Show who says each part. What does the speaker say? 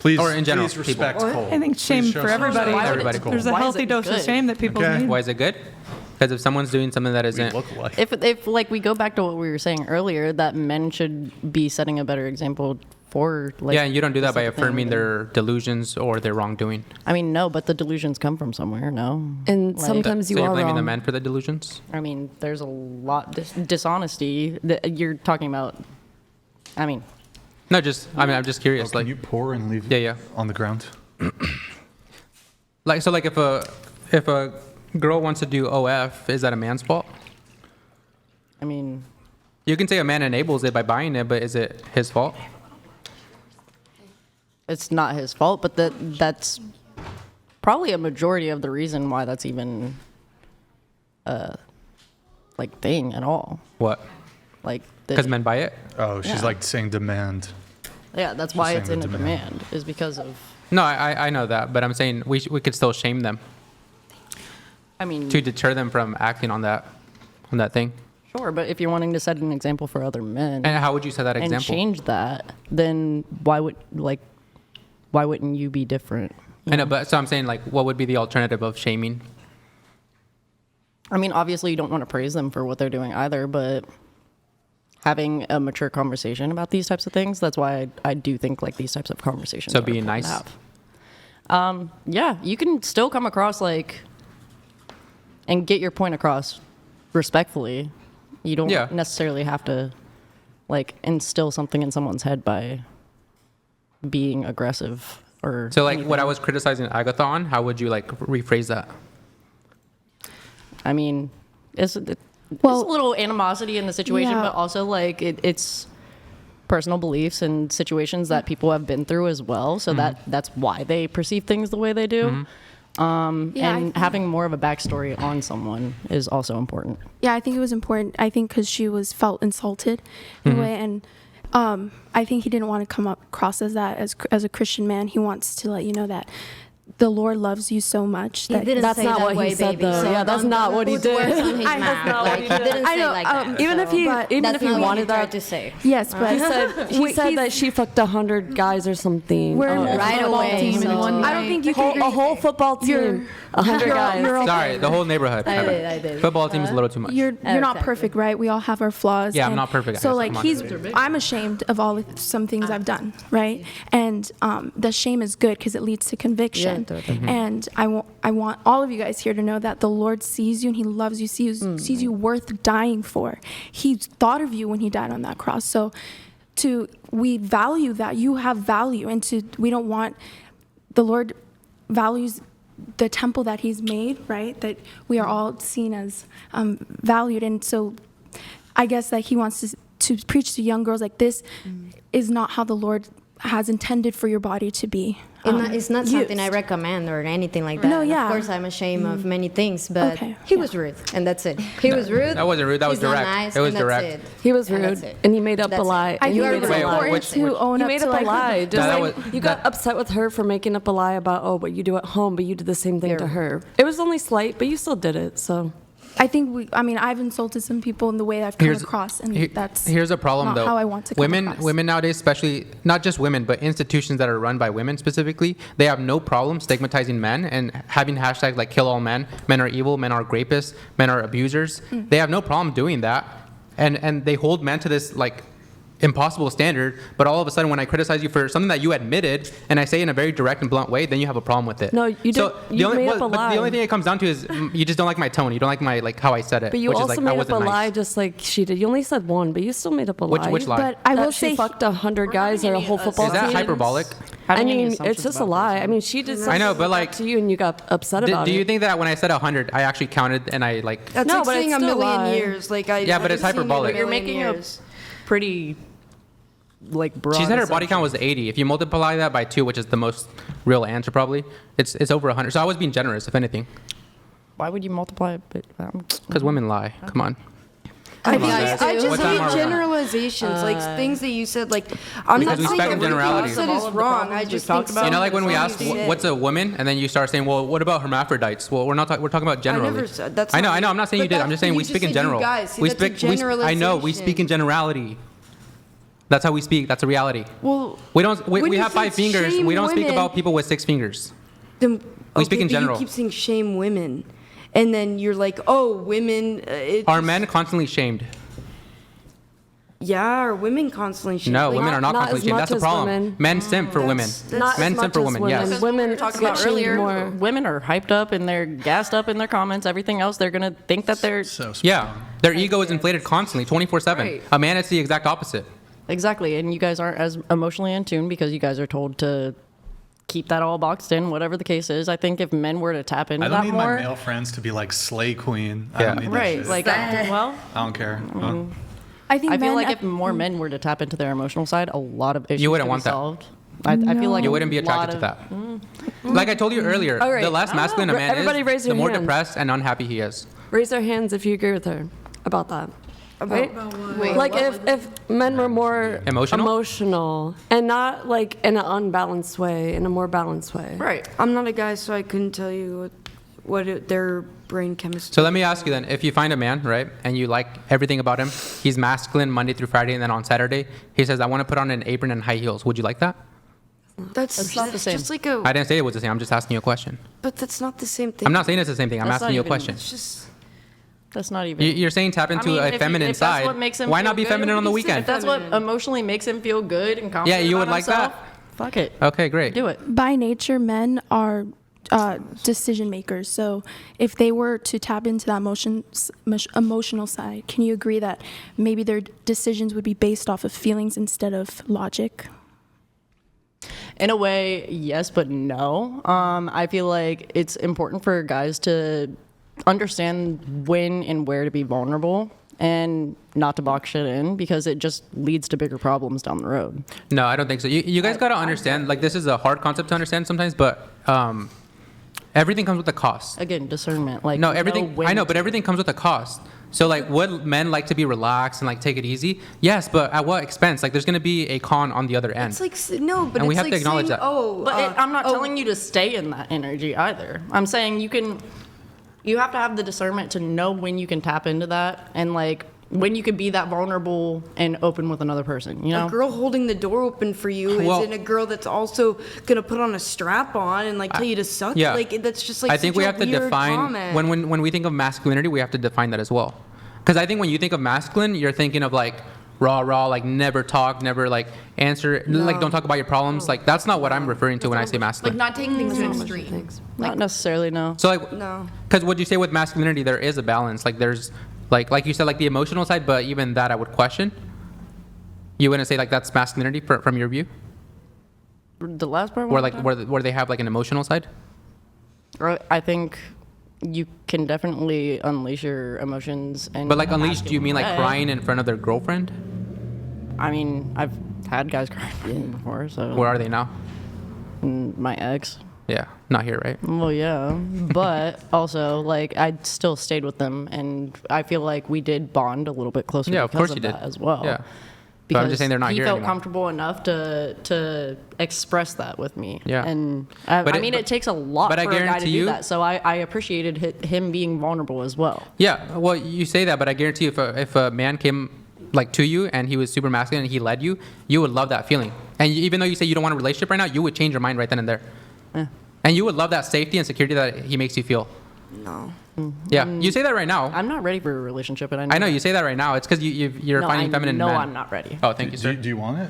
Speaker 1: Please,
Speaker 2: Or in general,
Speaker 1: please respect Cole.
Speaker 3: I think shame
Speaker 1: Please show
Speaker 3: for
Speaker 1: some
Speaker 3: everybody.
Speaker 1: respect to
Speaker 2: Everybody.
Speaker 1: Cole.
Speaker 3: There's a
Speaker 4: Why is
Speaker 3: healthy
Speaker 4: it
Speaker 3: dose of
Speaker 4: good?
Speaker 3: shame that people
Speaker 1: Okay.
Speaker 3: need.
Speaker 2: Why is it good? Because if someone's doing something that
Speaker 1: We
Speaker 2: isn't,
Speaker 1: look alike.
Speaker 4: If like we go back to what we were saying earlier, that men should be setting a better example for like.
Speaker 2: yeah, and you don't do that by
Speaker 4: this type of thing.
Speaker 2: affirming their delusions or their wrongdoing.
Speaker 4: I mean, no, but the delusions come from somewhere. No,
Speaker 5: And
Speaker 4: Like-
Speaker 5: sometimes
Speaker 2: So
Speaker 5: you
Speaker 2: you're
Speaker 5: are
Speaker 2: blaming
Speaker 5: wrong.
Speaker 2: the men for the delusions?
Speaker 4: I mean, there's a lot dishonesty that you're talking about. I mean,
Speaker 2: No, I'm just curious.
Speaker 1: Can
Speaker 2: Like,
Speaker 1: you pour and leave
Speaker 2: Yeah.
Speaker 1: on the ground?
Speaker 2: like if a girl wants to do OF, is that a man's fault?
Speaker 4: I mean,
Speaker 2: You can say a man enables it by buying it, but is it his fault?
Speaker 4: it's not his fault, but that's probably a majority of the reason why that's even like thing at all.
Speaker 2: What?
Speaker 4: Like
Speaker 2: Because men buy it?
Speaker 1: Oh, she's
Speaker 4: Yeah.
Speaker 1: like saying demand.
Speaker 4: yeah, that's why
Speaker 1: saying
Speaker 4: it's
Speaker 1: the
Speaker 4: in a
Speaker 1: demand.
Speaker 4: demand is because of.
Speaker 2: No, I know that, but I'm saying we could still shame them
Speaker 4: I mean,
Speaker 2: to deter them from acting on that thing.
Speaker 4: sure, but if you're wanting to set an example for other men
Speaker 2: And how would you set that
Speaker 4: and
Speaker 2: example?
Speaker 4: change that, then why wouldn't you be different?
Speaker 2: I know, but so I'm saying like, what would be the alternative of shaming?
Speaker 4: I mean, obviously you don't want to praise them for what they're doing either, but having a mature conversation about these types of things, that's why I do think like these types of conversations.
Speaker 2: So
Speaker 4: are
Speaker 2: being
Speaker 4: important to
Speaker 2: nice?
Speaker 4: have. Yeah, you can still come across like and get your point across respectfully. You don't
Speaker 2: Yeah.
Speaker 4: necessarily have to like instill something in someone's head by being aggressive or
Speaker 2: So like
Speaker 4: anything.
Speaker 2: what I was criticizing Agatha on, how would you like rephrase that?
Speaker 4: I mean, it's a little animosity in the situation,
Speaker 6: Yeah.
Speaker 4: but also like it's personal beliefs and situations that people have been through as well. So that's why they perceive things the way they do.
Speaker 6: Yeah, I
Speaker 4: And
Speaker 6: think-
Speaker 4: having more of a backstory on someone is also important.
Speaker 6: Yeah, I think it was important. I think because she felt insulted in a way, and I think he didn't want to come across as that as a Christian man. He wants to let you know that the Lord loves you so much
Speaker 7: He
Speaker 6: that
Speaker 7: didn't
Speaker 5: That's
Speaker 7: say
Speaker 5: not
Speaker 7: that
Speaker 5: what he
Speaker 7: way,
Speaker 5: said,
Speaker 7: baby.
Speaker 5: though.
Speaker 7: So
Speaker 5: Yeah, that's
Speaker 7: don't
Speaker 5: not what he
Speaker 7: put
Speaker 5: did.
Speaker 7: words on his
Speaker 6: I-
Speaker 7: mouth.
Speaker 5: not
Speaker 7: Like,
Speaker 5: what
Speaker 7: he
Speaker 5: he did.
Speaker 7: didn't
Speaker 6: I
Speaker 7: say
Speaker 6: know,
Speaker 7: like that.
Speaker 5: Even
Speaker 7: so
Speaker 5: if he
Speaker 6: But
Speaker 5: even
Speaker 7: that's
Speaker 5: if he
Speaker 7: not what
Speaker 5: wanted
Speaker 7: tried
Speaker 5: that,
Speaker 7: to say.
Speaker 6: yes, but
Speaker 5: he said that she fucked 100 guys or something.
Speaker 6: We're
Speaker 5: Oh,
Speaker 6: in a
Speaker 7: Right
Speaker 3: football
Speaker 7: away.
Speaker 3: team in
Speaker 7: So
Speaker 3: one
Speaker 6: I don't think you
Speaker 5: whole,
Speaker 6: can.
Speaker 5: a whole football
Speaker 6: You're-
Speaker 5: team, 100
Speaker 6: you're-
Speaker 5: guys.
Speaker 6: you're
Speaker 2: Sorry, the whole neighborhood.
Speaker 7: I did, I did.
Speaker 2: Football team is a little too much.
Speaker 6: You're not
Speaker 7: Exactly.
Speaker 6: perfect, right? We all have our flaws.
Speaker 2: Yeah, I'm
Speaker 6: and
Speaker 2: not perfect,
Speaker 6: So
Speaker 2: guys.
Speaker 6: like
Speaker 2: Come on.
Speaker 6: I'm ashamed of some things I've done, right? And the shame is good because it leads to conviction.
Speaker 4: Yeah, totally.
Speaker 6: And I want all of you guys here to know that the Lord sees you and He loves you, sees you worth dying for. He thought of you when He died on that cross. So we value that you have value, and we don't want the Lord values the temple that He's made, right? That we are all seen as valued, and so I guess that He wants to preach to young girls like this is not how the Lord has intended for your body to be.
Speaker 7: It's not something I
Speaker 6: used.
Speaker 7: recommend or anything like that.
Speaker 6: No,
Speaker 7: And
Speaker 6: yeah.
Speaker 7: Of course, I'm ashamed of many things, but
Speaker 6: Okay,
Speaker 7: he
Speaker 6: yeah.
Speaker 7: was rude, and that's it. He was rude.
Speaker 2: That wasn't rude, that was
Speaker 7: he's not
Speaker 2: direct.
Speaker 7: nice,
Speaker 2: It was
Speaker 7: and that's
Speaker 2: direct.
Speaker 7: it.
Speaker 5: He was
Speaker 7: And
Speaker 5: rude,
Speaker 7: that's it.
Speaker 5: and he made up
Speaker 7: That's
Speaker 5: a
Speaker 7: it.
Speaker 5: lie.
Speaker 6: I
Speaker 5: and he
Speaker 6: think
Speaker 5: made
Speaker 6: it's
Speaker 5: up a lie.
Speaker 6: important to own
Speaker 5: He
Speaker 6: up
Speaker 5: made
Speaker 6: to
Speaker 5: up
Speaker 6: like
Speaker 5: a lie. Just
Speaker 2: that
Speaker 5: like
Speaker 2: was-
Speaker 5: you got upset with her for making up a lie about what you do at home, but you did the same thing to her. It was only slight, but you still did it. So
Speaker 6: I think I've insulted some people in the way I've come across, and
Speaker 2: here's a problem
Speaker 6: not
Speaker 2: though.
Speaker 6: how I want to come across.
Speaker 2: Women nowadays, especially not just women, but institutions that are run by women specifically, they have no problem stigmatizing men and having hashtags like "kill all men," "men are evil," "men are rapists," "men are abusers." They have no problem doing that, and they hold men to this like impossible standard. But all of a sudden, when I criticize you for something that you admitted, and I say in a very direct and blunt way, then you have a problem with it.
Speaker 5: No, you
Speaker 2: So
Speaker 5: did- you made up a
Speaker 2: but
Speaker 5: lie.
Speaker 2: the only thing it comes down to is you just don't like my tone. You don't like my how I said it.
Speaker 5: But you
Speaker 2: which
Speaker 5: also
Speaker 2: is like,
Speaker 5: made
Speaker 2: I
Speaker 5: up
Speaker 2: wasn't
Speaker 5: a
Speaker 2: nice.
Speaker 5: lie just like she did. You only said one, but you still made up a lie.
Speaker 2: Which lie?
Speaker 6: But I will
Speaker 5: That she
Speaker 6: say
Speaker 5: fucked 100 guys or a whole football
Speaker 2: Is that
Speaker 5: team.
Speaker 2: hyperbolic?
Speaker 5: I
Speaker 4: Having any
Speaker 5: mean, it's
Speaker 4: assumptions
Speaker 5: just a
Speaker 4: about
Speaker 5: lie.
Speaker 4: this.
Speaker 5: I mean, she did something
Speaker 2: I know, but,
Speaker 5: like
Speaker 2: like,
Speaker 5: that to you, and you got upset
Speaker 2: Do
Speaker 5: about it.
Speaker 2: you think that when I said 100, I actually counted and I like?
Speaker 8: That's
Speaker 5: No,
Speaker 8: like
Speaker 5: but
Speaker 8: saying
Speaker 5: it's
Speaker 8: a
Speaker 5: still a
Speaker 8: million
Speaker 5: lie.
Speaker 8: years. Like
Speaker 2: Yeah, but it's hyperbolic.
Speaker 4: You're making a pretty like broad.
Speaker 2: She said her body count was 80. If you multiply that by 2, which is the most real answer probably, it's over 100. So I was being generous, if anything,
Speaker 4: Why would you multiply it?
Speaker 2: because women lie. Come on.
Speaker 8: I
Speaker 2: Come on,
Speaker 8: just,
Speaker 2: guys.
Speaker 8: I just
Speaker 2: What time
Speaker 8: hate
Speaker 2: are we on?
Speaker 8: generalizations, like things that you said. Like I'm
Speaker 2: Because
Speaker 8: not
Speaker 2: we
Speaker 8: saying
Speaker 2: expect
Speaker 8: everything
Speaker 2: generality.
Speaker 8: you said
Speaker 4: All
Speaker 8: is
Speaker 4: of the
Speaker 8: wrong.
Speaker 4: problems
Speaker 8: I
Speaker 4: we've
Speaker 8: just
Speaker 4: talked
Speaker 8: think
Speaker 4: about.
Speaker 2: You know, like when we
Speaker 8: something
Speaker 2: ask
Speaker 8: you said.
Speaker 2: what's a woman, and then you start saying, well, what about hermaphrodites? Well, we're talking about generally.
Speaker 8: never said- that's
Speaker 2: I know.
Speaker 8: not-
Speaker 2: I know. I'm not saying you
Speaker 8: but
Speaker 2: did. I'm just saying
Speaker 8: you
Speaker 2: we
Speaker 8: just
Speaker 2: speak in
Speaker 8: said you
Speaker 2: general.
Speaker 8: guys. See,
Speaker 2: we
Speaker 8: that's a
Speaker 2: speak. I know. We
Speaker 8: generalization.
Speaker 2: speak in generality. That's how we speak. That's a reality.
Speaker 8: Well,
Speaker 2: We don't. We
Speaker 8: when you
Speaker 2: have 5
Speaker 8: say
Speaker 2: fingers.
Speaker 8: shame
Speaker 2: We don't speak
Speaker 8: women-
Speaker 2: about people with 6 fingers.
Speaker 8: then,
Speaker 2: We speak in
Speaker 8: but
Speaker 2: general.
Speaker 8: You keep saying shame women, and then you're like, oh, women.
Speaker 2: Are men constantly shamed?
Speaker 8: Yeah, are women constantly shamed?
Speaker 2: No,
Speaker 8: Like,
Speaker 2: women are not
Speaker 5: not
Speaker 2: constantly
Speaker 5: as
Speaker 2: shamed.
Speaker 5: much
Speaker 2: That's the
Speaker 5: as
Speaker 2: problem.
Speaker 5: women.
Speaker 2: Men simp for women.
Speaker 5: Not
Speaker 2: Men
Speaker 5: as
Speaker 2: simp
Speaker 5: much
Speaker 2: for
Speaker 5: as
Speaker 2: women.
Speaker 5: women.
Speaker 2: Yes.
Speaker 5: Women
Speaker 4: we were talking
Speaker 5: get
Speaker 4: about
Speaker 5: shamed
Speaker 4: earlier.
Speaker 5: more.
Speaker 4: Women are hyped up and they're gassed up in their comments. Everything else, they're gonna think that they're
Speaker 1: So
Speaker 2: Yeah.
Speaker 1: strong.
Speaker 2: Their ego is inflated constantly, 24/7.
Speaker 4: Right.
Speaker 2: A man is the exact opposite.
Speaker 4: exactly. And you guys aren't as emotionally in tune because you guys are told to keep that all boxed in, whatever the case is. I think if men were to tap into
Speaker 1: I don't
Speaker 4: that
Speaker 1: need
Speaker 4: more,
Speaker 1: my male friends to be like slay queen. I
Speaker 2: Yeah.
Speaker 1: don't need that
Speaker 4: right?
Speaker 1: shit.
Speaker 4: Like, well,
Speaker 1: I don't care.
Speaker 6: I think
Speaker 4: I feel
Speaker 6: men
Speaker 4: like
Speaker 6: at-
Speaker 4: if more men were to tap into their emotional side, a lot of issues
Speaker 2: wouldn't
Speaker 4: could
Speaker 2: want
Speaker 4: be
Speaker 2: that.
Speaker 4: solved. I feel like
Speaker 2: You
Speaker 4: a
Speaker 2: wouldn't be
Speaker 4: lot
Speaker 2: attracted to
Speaker 4: of-
Speaker 2: that. Like I told you earlier,
Speaker 5: All right.
Speaker 2: the less masculine a man
Speaker 5: Everybody raise
Speaker 2: is,
Speaker 5: your
Speaker 2: the more
Speaker 5: hand.
Speaker 2: depressed and unhappy he is.
Speaker 5: Raise their hands if you agree with her about that. Right?
Speaker 7: Wait,
Speaker 5: Like if men were more
Speaker 2: Emotional?
Speaker 5: and not like in an unbalanced way, in a more balanced way.
Speaker 8: Right. I'm not a guy, so I couldn't tell you their brain chemistry.
Speaker 2: So let me ask you then, if you find a man, right, and you like everything about him, he's masculine Monday through Friday, and then on Saturday, he says, I want to put on an apron and high heels. Would you like that?
Speaker 8: That's
Speaker 4: not the same.
Speaker 8: just like a.
Speaker 2: I didn't say it was the same. I'm just asking you a question.
Speaker 8: But that's not the same thing.
Speaker 2: I'm not saying it's the same thing. I'm
Speaker 4: That's
Speaker 2: asking
Speaker 4: not
Speaker 2: you a
Speaker 4: even-
Speaker 2: question.
Speaker 8: It's just.
Speaker 4: That's not even.
Speaker 2: You're saying tap into
Speaker 4: I mean,
Speaker 2: a
Speaker 4: if
Speaker 2: feminine
Speaker 4: if that's
Speaker 2: side.
Speaker 4: what makes him
Speaker 2: Why
Speaker 4: feel
Speaker 2: not be
Speaker 4: good,
Speaker 2: feminine on the
Speaker 4: If
Speaker 2: weekend?
Speaker 4: that's what emotionally makes him feel good and confident
Speaker 2: you would
Speaker 4: about
Speaker 2: like
Speaker 4: himself,
Speaker 2: that?
Speaker 4: fuck it.
Speaker 2: Okay, great.
Speaker 4: Do it.
Speaker 6: by nature, men are decision makers. So if they were to tap into that emotional side, can you agree that maybe their decisions would be based off of feelings instead of logic?
Speaker 4: In a way, yes, but no. I feel like it's important for guys to understand when and where to be vulnerable and not to box shit in because it just leads to bigger problems down the road.
Speaker 2: No, I don't think so. You guys got to understand, like, this is a hard concept to understand sometimes, but everything comes with a cost.
Speaker 4: Again, discernment. Like
Speaker 2: No, everything,
Speaker 4: when
Speaker 2: I know,
Speaker 4: to-
Speaker 2: but everything comes with a cost. So, like, would men like to be relaxed and, like, take it easy? Yes, but at what expense? Like, there's going to be a con on the other end.
Speaker 8: It's like no, but
Speaker 2: And we
Speaker 8: it's
Speaker 2: have to
Speaker 8: like
Speaker 2: acknowledge
Speaker 8: saying,
Speaker 2: that.
Speaker 8: Oh,
Speaker 4: But I'm not telling you to stay in that energy either. I'm saying you have to have the discernment to know when you can tap into that and like when you can be that vulnerable and open with another person, you know?
Speaker 8: A girl holding the door open for you
Speaker 2: Well-
Speaker 8: isn't a girl that's also gonna put on a strap on and like tell you to suck.
Speaker 2: Yeah.
Speaker 8: Like that's just like
Speaker 2: I think
Speaker 8: such
Speaker 2: we
Speaker 8: a
Speaker 2: have to
Speaker 8: weird
Speaker 2: define,
Speaker 8: comment.
Speaker 2: when we think of masculinity, we have to define that as well. Because I think when you think of masculine, you're thinking of, like, raw, like, never talk, never, like, answer, like, don't talk about your problems. Like, that's not what I'm referring to when I say masculine.
Speaker 3: Like not taking things to an extreme.
Speaker 4: Not necessarily, no.
Speaker 2: So, like,
Speaker 8: No.
Speaker 2: because what you say with masculinity, there is a balance. Like, there's, like you said, like, the emotional side, but even that I would question. You wouldn't say, like, that's masculinity from your view?
Speaker 4: The last part?
Speaker 2: Where,
Speaker 4: one
Speaker 2: like,
Speaker 4: more time?
Speaker 2: where they have, like, an emotional side?
Speaker 4: I think you can definitely unleash your emotions and
Speaker 2: But, like, unleashed, do you mean, like,
Speaker 4: way.
Speaker 2: crying in front of their girlfriend?
Speaker 4: I mean, I've had guys cry before, so
Speaker 2: Where are they now?
Speaker 4: my ex.
Speaker 2: Yeah, not here, right?
Speaker 4: Well, yeah, but also like I still stayed with them, and I feel like we did bond a little bit closer.
Speaker 2: Yeah, of
Speaker 4: because
Speaker 2: course you did.
Speaker 4: that as well.
Speaker 2: Yeah. But I'm just saying they're not
Speaker 4: he
Speaker 2: here
Speaker 4: felt
Speaker 2: anymore.
Speaker 4: comfortable enough to express that with me.
Speaker 2: Yeah.
Speaker 4: and
Speaker 2: But
Speaker 4: I mean, it takes a lot
Speaker 2: but I
Speaker 4: for a guy to
Speaker 2: guarantee
Speaker 4: do
Speaker 2: you-
Speaker 4: that. So I appreciated him being vulnerable as well.
Speaker 2: Yeah, well, you say that, but I guarantee you, if a man came like to you and he was super masculine and he led you, you would love that feeling. And even though you say you don't want a relationship right now, you would change your mind right then and there.
Speaker 4: Yeah.
Speaker 2: And you would love that safety and security that he makes you feel.
Speaker 8: No.
Speaker 2: Yeah, you say that right now.
Speaker 4: I'm not ready for a relationship, and
Speaker 2: I know you say that right now. It's because you're
Speaker 4: no,
Speaker 2: finding feminine
Speaker 4: No,
Speaker 2: men.
Speaker 4: I'm not ready.
Speaker 2: Oh, thank you, sir.
Speaker 1: Do you want it?